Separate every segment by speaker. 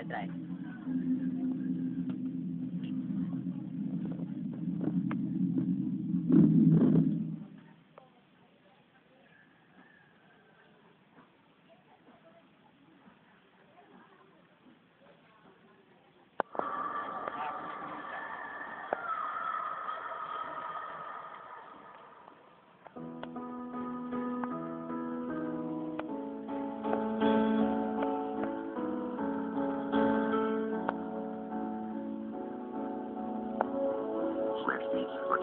Speaker 1: try.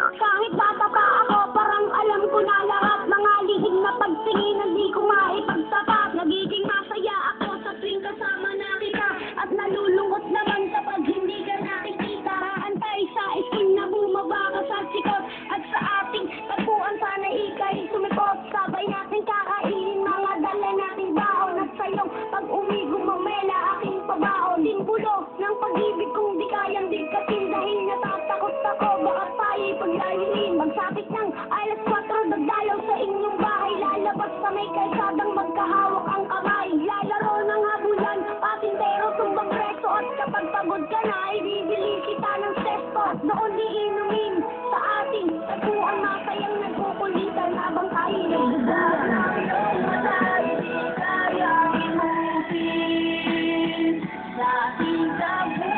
Speaker 2: Kahit bata pa ako, parang alam ko na lahat. Mga lihim na pagtingin na di ko maipagtapat. Nagiging masaya ako sa tuwing kasama na kita, at nalulungkot naman kapag hindi ka nakikita. Antay sa school na bumaba ka sa sikot, at sa ating tagpuan sana ikay sumipot. Sabay natin kakainin mga dala nating baon, at sa'yong pag-uwi gumamela aking pabaon. Simbolo ng pag-ibig kong di kayang digkasin, dahil natatakot ako baka tayo'y paglailin. Magsapit ng alas 4, nagdalaw sa inyong bahay, lalabas sa may kalsadang magkahawak ang kamay. Lalaro ng habulan, patintero, tumbang preso, at kapag pagod ka na ay bibili kita ng sesto. Doon di inumin sa ating tagpuan, masayang nagkukulitan habang tayo'y nagdadaan.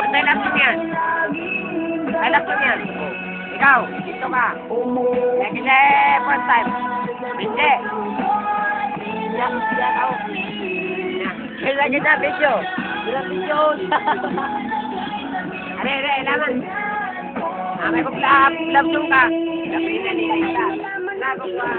Speaker 1: Patay lang yan. Alam ko yan. Ikaw, dito ka. Next one time. Hindi. Yan ako. Kailan kita video. Bilang video. Are, laman. May kuplap ka. Lapin na nila. Lago pa.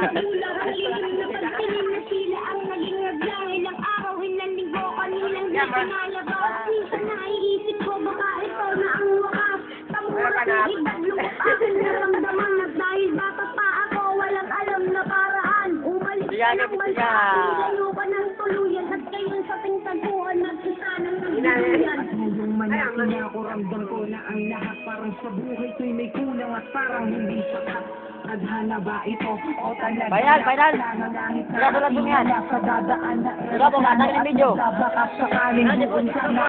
Speaker 2: Sila ang naging naglahe ng araw, ilang linggo, kanilang di pinalabas. Minsan naiisip ko baka ito na ang wakas. Tamurat na ibaglukot aking naramdaman, at dahil bata pa ako, walang alam na paraan. Umalis ka ng bansa, nilayo ka ng tuluyan, at ngayon sa pintagpuan, nag-isa ng nagtuluyan.
Speaker 3: Ngayong manyakin ako, ramdam ko na ang lahat parang sa buhay ko'y may kulang at parang hindi sapat. Adhana ba ito o talaga?
Speaker 1: Final. Sigurado lang yan.
Speaker 3: Sa dadaan na
Speaker 1: Sigurado, matangin ang video.
Speaker 3: baka sakaling buong sana